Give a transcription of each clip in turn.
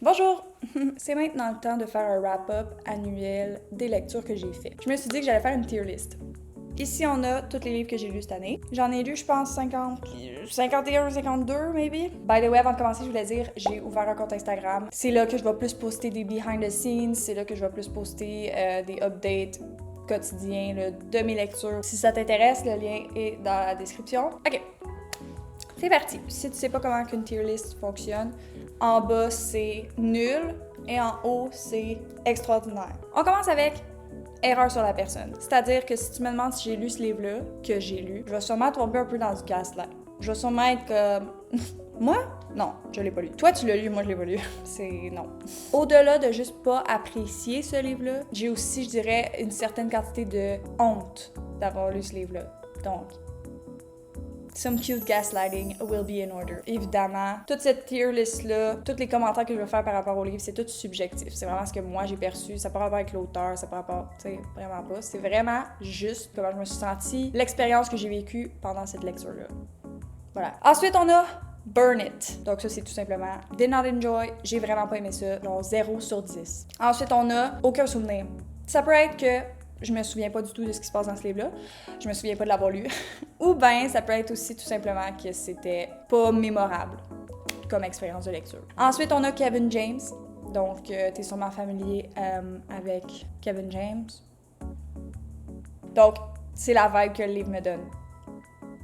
Bonjour! C'est maintenant le temps de faire un wrap-up annuel des lectures que j'ai faites. Je me suis dit que j'allais faire une tier list. Ici, on a tous les livres que j'ai lus cette année. J'en ai lu, je pense, 50, 51, 52, maybe. By the way, avant de commencer, je voulais dire, j'ai ouvert un compte Instagram. C'est là que je vais plus poster des behind the scenes, c'est là que je vais plus poster des updates quotidiens là, de mes lectures. Si ça t'intéresse, le lien est dans la description. OK, c'est parti. Si tu sais pas comment qu'une tier list fonctionne, en bas, c'est nul et en haut, c'est extraordinaire. On commence avec erreur sur la personne. C'est-à-dire que si tu me demandes si j'ai lu ce livre-là, que j'ai lu, je vais sûrement tomber un peu dans du gaslight. Je vais sûrement être comme... Moi? Non, je l'ai pas lu. Toi, tu l'as lu, moi, je l'ai pas lu. C'est non. Au-delà de juste pas apprécier ce livre-là, j'ai aussi, je dirais, une certaine quantité de honte d'avoir lu ce livre-là. Donc, some cute gaslighting will be in order. Évidemment, toute cette tier list-là, tous les commentaires que je vais faire par rapport au livre, c'est tout subjectif. C'est vraiment ce que moi j'ai perçu. Ça n'a pas rapport avec l'auteur, ça n'a pas rapport, tu sais, vraiment pas. C'est vraiment juste comment je me suis sentie, l'expérience que j'ai vécue pendant cette lecture-là. Voilà. Ensuite, on a Burn It. Donc ça, c'est tout simplement Did not enjoy. J'ai vraiment pas aimé ça. Genre 0 sur 10. Ensuite, on a Aucun souvenir. Ça peut être que je me souviens pas du tout de ce qui se passe dans ce livre-là. Je me souviens pas de l'avoir lu. Ou bien, ça peut être aussi tout simplement que c'était pas mémorable comme expérience de lecture. Ensuite, on a Kevin James. Donc, t'es sûrement familier avec Kevin James. Donc, c'est la vibe que le livre me donne.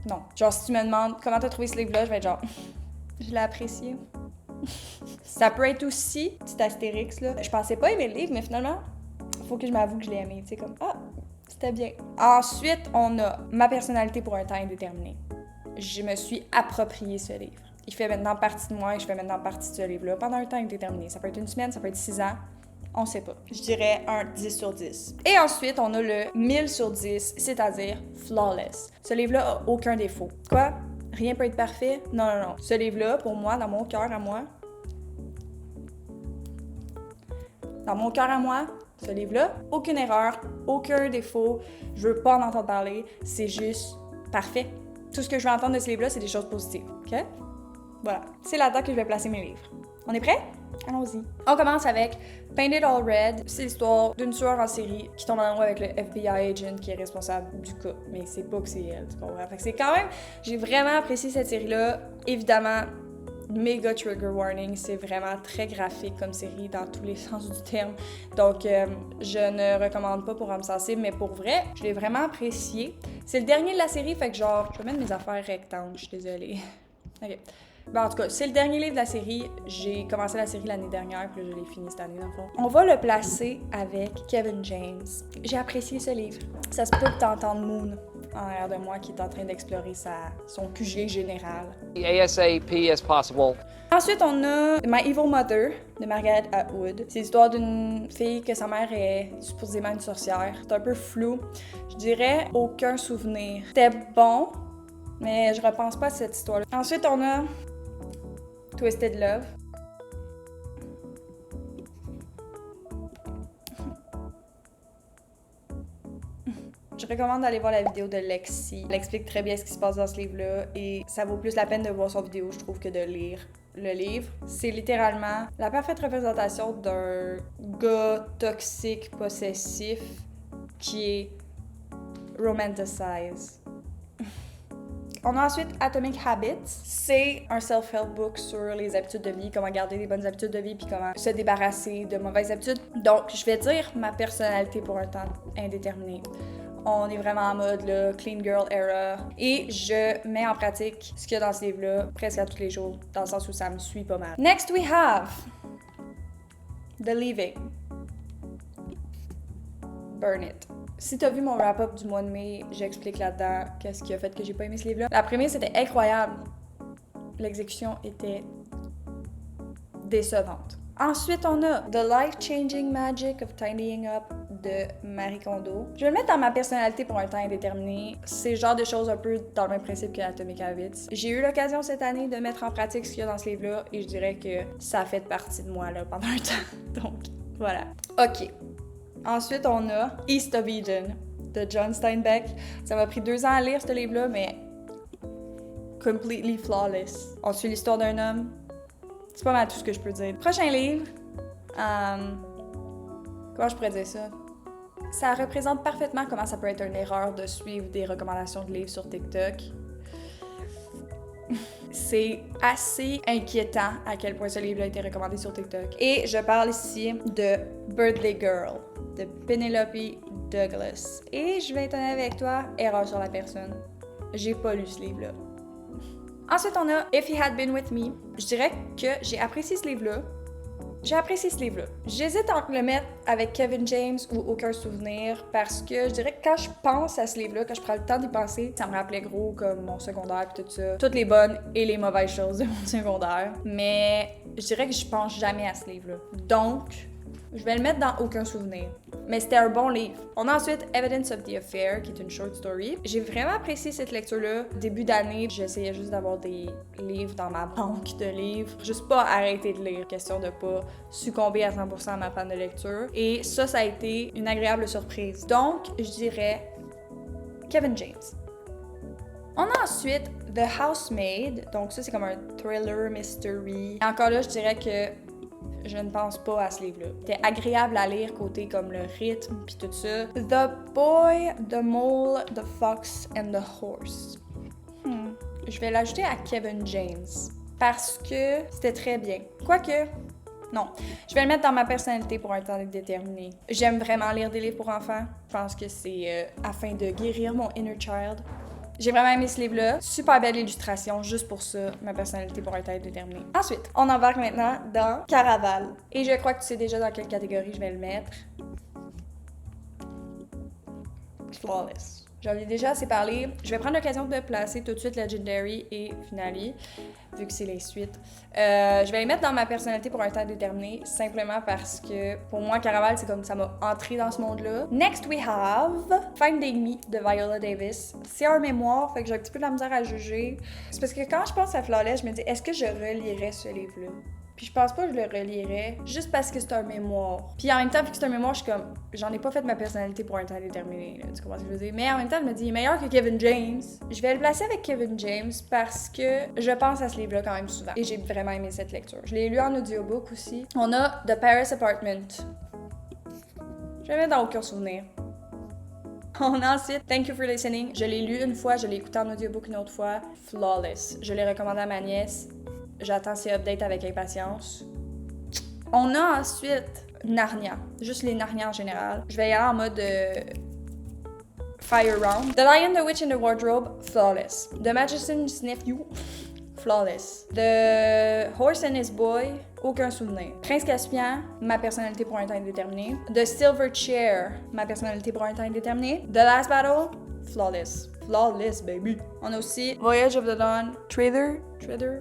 Non. Genre, si tu me demandes comment t'as trouvé ce livre-là, je vais être genre, je l'ai apprécié. Ça peut être aussi, petit astérix, là. Je pensais pas aimer le livre, mais finalement, faut que je m'avoue que je l'ai aimé. Tu sais, comme, ah, c'était bien. Ensuite, on a ma personnalité pour un temps indéterminé. Je me suis approprié ce livre. Il fait maintenant partie de moi et je fais maintenant partie de ce livre-là pendant un temps indéterminé. Ça peut être une semaine, ça peut être 6 ans. On sait pas. Je dirais un 10 sur 10. Et ensuite, on a le 1000 sur 10, c'est-à-dire flawless. Ce livre-là a aucun défaut. Quoi? Rien peut être parfait? Non, non, non. Ce livre-là, pour moi, dans mon cœur à moi, ce livre-là, aucune erreur, aucun défaut, je veux pas en entendre parler, c'est juste parfait. Tout ce que je veux entendre de ce livre-là, c'est des choses positives, OK? Voilà, c'est là-dedans que je vais placer mes livres. On est prêts? Allons-y. On commence avec Painted All Red. C'est l'histoire d'une tueur en série qui tombe en amour avec le FBI agent qui est responsable du cas. Mais c'est pas que c'est elle, tu comprends? Fait que c'est quand même... J'ai vraiment apprécié cette série-là. Évidemment, méga trigger warning, c'est vraiment très graphique comme série dans tous les sens du terme. Donc, je ne recommande pas pour âme sensible, mais pour vrai, je l'ai vraiment apprécié. C'est le dernier de la série, fait que genre, je vais mettre mes affaires rectangles, je suis désolée. OK. Bon, en tout cas, c'est le dernier livre de la série. J'ai commencé la série l'année dernière, puis là, je l'ai fini cette année, dans le fond. On va le placer avec Kevin James. J'ai apprécié ce livre. Ça se peut que t'entendes Moon en arrière de moi qui est en train d'explorer son QG général. ASAP as possible. Ensuite, on a My Evil Mother de Margaret Atwood. C'est l'histoire d'une fille que sa mère est supposément une sorcière. C'est un peu flou. Je dirais aucun souvenir. C'était bon, mais je repense pas à cette histoire-là. Ensuite, on a Twisted Love. Je recommande d'aller voir la vidéo de Lexi. Elle explique très bien ce qui se passe dans ce livre-là et ça vaut plus la peine de voir son vidéo, je trouve, que de lire le livre. C'est littéralement la parfaite représentation d'un gars toxique, possessif, qui est romanticized. On a ensuite Atomic Habits. C'est un self-help book sur les habitudes de vie, comment garder des bonnes habitudes de vie puis comment se débarrasser de mauvaises habitudes. Donc, je vais dire ma personnalité pour un temps indéterminé. On est vraiment en mode là, clean girl era. Et je mets en pratique ce qu'il y a dans ce livre-là presque à tous les jours, dans le sens où ça me suit pas mal. Next, we have The Leaving. Burn It. Si t'as vu mon wrap-up du mois de mai, j'explique là-dedans qu'est-ce qui a fait que j'ai pas aimé ce livre-là. La première, c'était incroyable. L'exécution était décevante. Ensuite, on a The Life-Changing Magic of Tidying Up de Marie Kondo. Je vais le mettre dans ma personnalité pour un temps indéterminé. C'est le genre de choses un peu dans le même principe que Atomic Habits. J'ai eu l'occasion cette année de mettre en pratique ce qu'il y a dans ce livre-là et je dirais que ça a fait partie de moi là, pendant un temps. Donc, voilà. OK. Ensuite, on a East of Eden de John Steinbeck. Ça m'a pris 2 ans à lire ce livre-là, mais completely flawless. On suit l'histoire d'un homme C'est pas mal tout ce que je peux dire. Prochain livre, comment je pourrais dire ça? Ça représente parfaitement comment ça peut être une erreur de suivre des recommandations de livres sur TikTok. C'est assez inquiétant à quel point ce livre a été recommandé sur TikTok. Et je parle ici de Birthday Girl, de Penelope Douglas. Et je vais être honnête avec toi, erreur sur la personne. J'ai pas lu ce livre-là. Ensuite, on a If He Had Been With Me. Je dirais que j'ai apprécié ce livre-là. J'hésite entre le mettre avec Kevin James ou Aucun souvenir parce que je dirais que quand je pense à ce livre-là, quand je prends le temps d'y penser, ça me rappelait gros comme mon secondaire et tout ça. Toutes les bonnes et les mauvaises choses de mon secondaire. Mais je dirais que je pense jamais à ce livre-là. Donc, je vais le mettre dans Aucun souvenir. Mais c'était un bon livre. On a ensuite Evidence of the Affair, qui est une short story. J'ai vraiment apprécié cette lecture-là. Début d'année, j'essayais juste d'avoir des livres dans ma banque de livres. Juste pas arrêter de lire. Question de pas succomber à 100% à ma panne de lecture. Et ça a été une agréable surprise. Donc, je dirais Kevin James. On a ensuite The Housemaid. Donc ça, c'est comme un thriller, mystery. Et encore là, je dirais que je ne pense pas à ce livre-là. C'était agréable à lire côté comme le rythme puis tout ça. The Boy, The Mole, The Fox and the Horse. Je vais l'ajouter à Kevin James parce que c'était très bien. Quoique, non. Je vais le mettre dans ma personnalité pour un temps déterminé. J'aime vraiment lire des livres pour enfants. Je pense que c'est afin de guérir mon inner child. J'ai vraiment aimé ce livre-là. Super belle illustration, juste pour ça, ma personnalité pour un temps déterminé. Ensuite, on embarque maintenant dans Caraval. Et je crois que tu sais déjà dans quelle catégorie je vais le mettre. Flawless. J'en ai déjà assez parlé. Je vais prendre l'occasion de placer tout de suite Legendary et Finale, vu que c'est les suites. Je vais les mettre dans ma personnalité pour un temps déterminé, simplement parce que, pour moi, Caraval, c'est comme ça m'a entré dans ce monde-là. Next, we have Finding Me de Viola Davis. C'est un mémoire, fait que j'ai un petit peu de la misère à juger. C'est parce que quand je pense à Flawless, je me dis, est-ce que je relirais ce livre-là? Puis je pense pas que je le relirais juste parce que c'est un mémoire. Puis en même temps, vu que c'est un mémoire, je suis comme, j'en ai pas fait ma personnalité pour un temps déterminé, là, tu comprends ce que je veux dire? Mais en même temps, je me dis, il est meilleur que Kevin James. Je vais le placer avec Kevin James parce que je pense à ce livre-là quand même souvent. Et j'ai vraiment aimé cette lecture. Je l'ai lu en audiobook aussi. On a The Paris Apartment. Je vais le mettre dans Aucun souvenir. On a ensuite Thank You for Listening. Je l'ai lu une fois, je l'ai écouté en audiobook une autre fois. Flawless. Je l'ai recommandé à ma nièce. J'attends ces updates avec impatience. On a ensuite Narnia. Juste les Narnia en général. Je vais y aller en mode Fire Round. The Lion, the Witch and the Wardrobe, Flawless. The Magician's Nephew, Flawless. The Horse and His Boy, Aucun souvenir. Prince Caspian, ma personnalité pour un temps indéterminé. The Silver Chair, ma personnalité pour un temps indéterminé. The Last Battle, Flawless. Flawless, baby. On a aussi Voyage of the Dawn, Trader,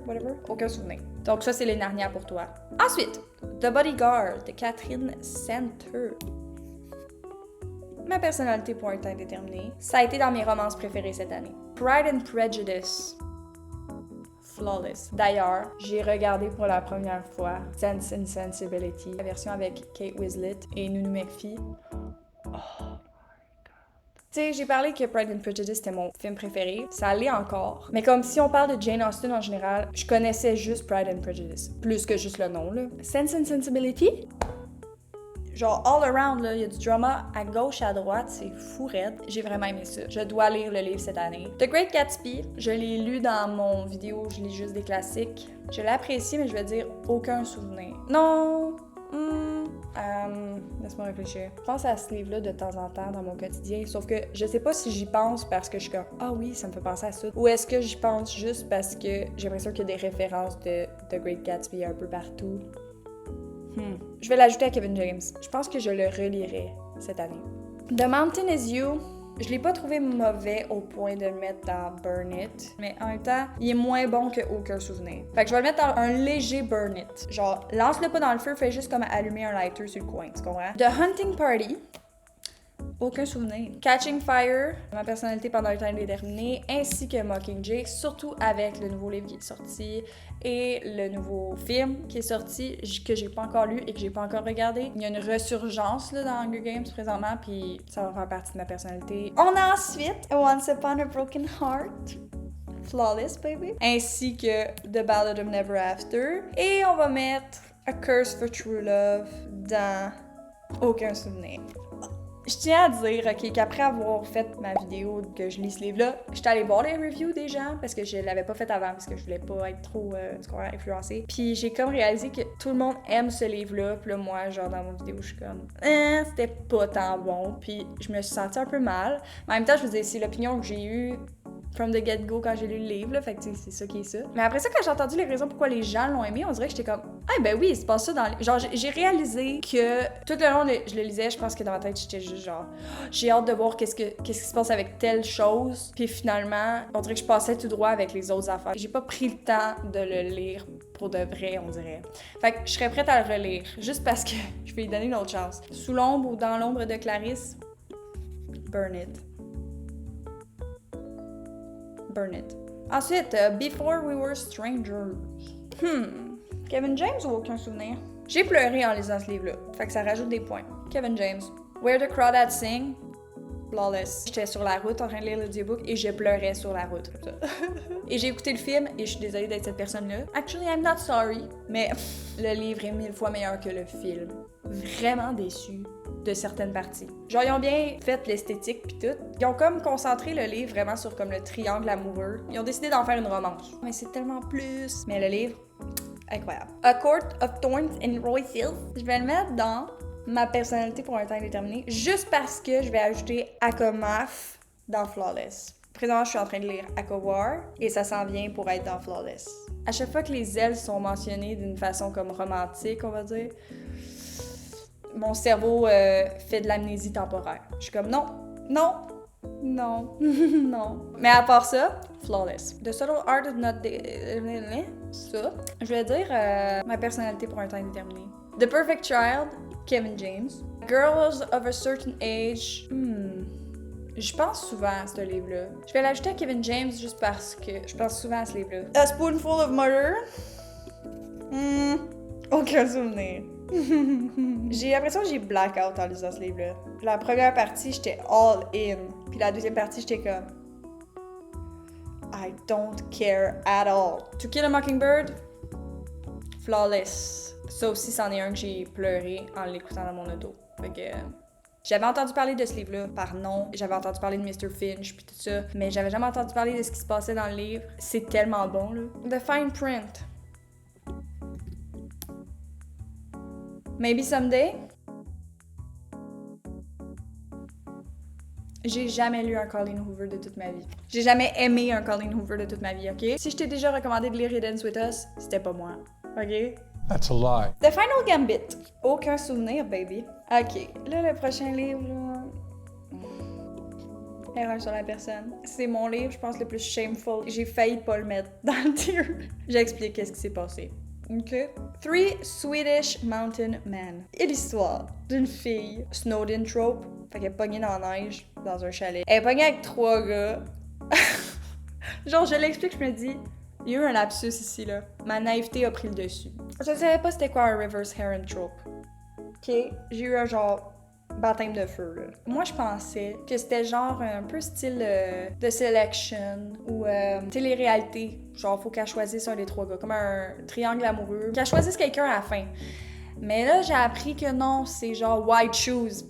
whatever. Aucun souvenir. Donc ça, c'est les Narnia pour toi. Ensuite, The Bodyguard de Catherine Center. Ma personnalité pour un temps déterminé. Ça a été dans mes romances préférées cette année. Pride and Prejudice. Flawless. D'ailleurs, j'ai regardé pour la première fois Sense and Sensibility, la version avec Kate Winslet et Nounou McPhee. Tu sais, j'ai parlé que Pride and Prejudice était mon film préféré. Ça l'est encore. Mais comme si on parle de Jane Austen en général, je connaissais juste Pride and Prejudice. Plus que juste le nom, là. Sense and Sensibility? Genre, all around, là, il y a du drama à gauche et à droite. C'est fou raide. J'ai vraiment aimé ça. Je dois lire le livre cette année. The Great Gatsby, je l'ai lu dans mon vidéo, je lis juste des classiques. Je l'ai apprécié, mais je vais dire aucun souvenir. Non! Laisse-moi réfléchir. Je pense à ce livre-là de temps en temps dans mon quotidien, sauf que je sais pas si j'y pense parce que je suis comme « Ah oui, ça me fait penser à ça » ou est-ce que j'y pense juste parce que j'ai l'impression qu'il y a des références de The Great Gatsby un peu partout. Je vais l'ajouter à Kevin James. Je pense que je le relirai cette année. The Mountain Is You. Je l'ai pas trouvé mauvais au point de le mettre dans Burn It, mais en même temps, il est moins bon que Aucun souvenir. Fait que je vais le mettre dans un léger Burn It. Genre, lance-le pas dans le feu, fais juste comme allumer un lighter sur le coin, tu comprends? The Hunting Party. Aucun souvenir. Catching Fire, ma personnalité pendant un temps indéterminé, ainsi que Mockingjay, surtout avec le nouveau livre qui est sorti et le nouveau film qui est sorti, que j'ai pas encore lu et que j'ai pas encore regardé. Il y a une resurgence là, dans Hunger Games présentement, puis ça va faire partie de ma personnalité. On a ensuite Once Upon a Broken Heart. Flawless Baby, ainsi que The Ballad of Never After. Et on va mettre A Curse for True Love dans Aucun souvenir. Je tiens à dire, ok, qu'après avoir fait ma vidéo que je lis ce livre-là, j'étais allée voir les reviews des gens parce que je l'avais pas fait avant parce que je voulais pas être trop influencée. Puis j'ai comme réalisé que tout le monde aime ce livre-là. Puis là, moi, genre dans mon vidéo, je suis comme, c'était pas tant bon. Puis je me suis sentie un peu mal. Mais en même temps, je vous disais, c'est l'opinion que j'ai eue from the get-go quand j'ai lu le livre, là, fait que c'est ça qui est ça. Mais après ça, quand j'ai entendu les raisons pourquoi les gens l'ont aimé, on dirait que j'étais comme ah ben oui, c'est pas ça dans genre j'ai réalisé que tout le long je le lisais, je pense que dans ma tête j'étais juste genre j'ai hâte de voir qu'est-ce qui se passe avec telle chose, puis finalement, on dirait que je passais tout droit avec les autres affaires. J'ai pas pris le temps de le lire pour de vrai, on dirait. Fait que je serais prête à le relire, juste parce que je vais lui donner une autre chance. Sous l'ombre ou dans l'ombre de Clarisse, burn it. Burn it. Ensuite, Before We Were Strangers. Kevin James ou Aucun souvenir? J'ai pleuré en lisant ce livre-là, fait que ça rajoute des points. Kevin James. Where the Crawdads Sing. Flawless. J'étais sur la route en train de lire l'audiobook et je pleurais sur la route. Et j'ai écouté le film et je suis désolée d'être cette personne-là. Actually, I'm not sorry. Mais le livre est 1000 fois meilleur que le film. Vraiment déçue de certaines parties. Genre, ils ont bien fait l'esthétique pis tout. Ils ont comme concentré le livre vraiment sur comme le triangle amoureux. Ils ont décidé d'en faire une romance. Mais c'est tellement plus. Mais le livre, incroyable. A Court of Thorns and Roses. Je vais le mettre dans ma personnalité pour un temps indéterminé, juste parce que je vais ajouter Akomaf dans Flawless. Présentement, je suis en train de lire Akowar et ça s'en vient pour être dans Flawless. À chaque fois que les ailes sont mentionnées d'une façon comme romantique, on va dire, mon cerveau fait de l'amnésie temporaire. Je suis comme non. Non. Mais à part ça, Flawless. The Subtle Art of Not... Ça. Je vais dire ma personnalité pour un temps indéterminé. The Perfect Child, Kevin James. Girls of a Certain Age. Je pense souvent à ce livre-là. Je vais l'ajouter à Kevin James juste parce que je pense souvent à ce livre-là. A Spoonful of Murder. Aucun souvenir. J'ai l'impression que j'ai blackout en lisant ce livre-là. La première partie, j'étais all in. Puis la deuxième partie, j'étais comme I don't care at all. To Kill a Mockingbird, Flawless. Ça aussi, c'en est un que j'ai pleuré en l'écoutant dans mon auto. Fait que j'avais entendu parler de ce livre-là par nom. J'avais entendu parler de Mr. Finch puis tout ça. Mais j'avais jamais entendu parler de ce qui se passait dans le livre. C'est tellement bon, là. The Fine Print. Maybe Someday. J'ai jamais lu un Colleen Hoover de toute ma vie. J'ai jamais aimé un Colleen Hoover de toute ma vie, ok? Si je t'ai déjà recommandé de lire Hidden With Us, c'était pas moi, ok? That's a lie. The Final Gambit. Aucun souvenir, baby. Ok, là, le prochain livre, là... Erreur sur la personne. C'est mon livre, je pense, le plus shameful. J'ai failli pas le mettre dans le tier. J'explique qu'est-ce qui s'est passé. OK? Three Swedish Mountain Men. Et l'histoire d'une fille, Snowden trope, fait qu'elle est pognée dans la neige, dans un chalet. Elle est pognée avec 3 gars. Genre, je l'explique, je me dis, il y a eu un lapsus ici, là. Ma naïveté a pris le dessus. Je ne savais pas c'était quoi un reverse heron trope. OK? J'ai eu un genre baptême de feu, là. Moi, je pensais que c'était genre un peu style de Selection ou télé-réalité. Genre, faut qu'elle choisisse un des 3 gars, comme un triangle amoureux. Qu'elle choisisse quelqu'un à la fin. Mais là, j'ai appris que non, c'est genre white shoes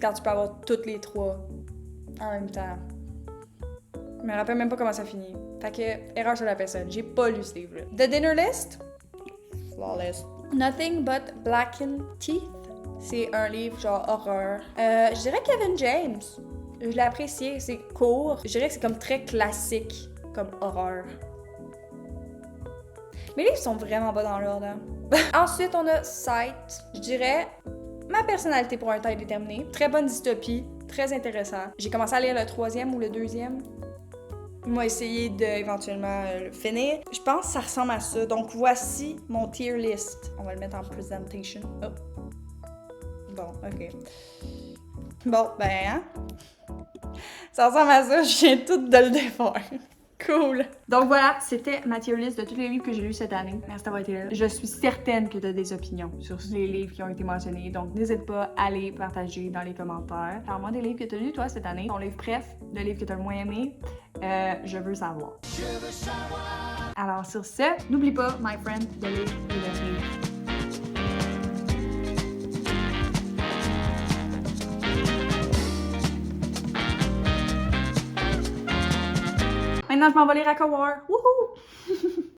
quand tu peux avoir toutes les 3 en même temps. Je me rappelle même pas comment ça finit. Fait que, erreur sur la personne. J'ai pas lu ce livre-là. The Dinner List. Flawless. Nothing But Blackened Teeth. C'est un livre genre horreur. Je dirais Kevin James. Je l'ai apprécié. C'est court. Je dirais que c'est comme très classique comme horreur. Mes livres sont vraiment pas dans l'ordre. Ensuite, on a Sight. Je dirais ma personnalité pour un temps indéterminé. Très bonne dystopie. Très intéressant. J'ai commencé à lire le 3e ou le 2e. Moi, essayer d'éventuellement le finir. Je pense que ça ressemble à ça. Donc, voici mon tier list. On va le mettre en presentation. Oh. Bon, OK. Bon, ben, hein? Ça ressemble à ça. Je viens tout de le défaire. Cool! Donc voilà, c'était ma tier list de tous les livres que j'ai lus cette année. Merci d'avoir été là. Je suis certaine que tu as des opinions sur les livres qui ont été mentionnés, donc n'hésite pas à les partager dans les commentaires. Parle-moi des livres que tu as lus, toi, cette année. Ton livre préf, le livre que tu as le moins aimé. Je veux savoir. Alors sur ce, n'oublie pas, my friend, de lire et de rire. Maintenant, je m'en vais lire à War. Wouhou!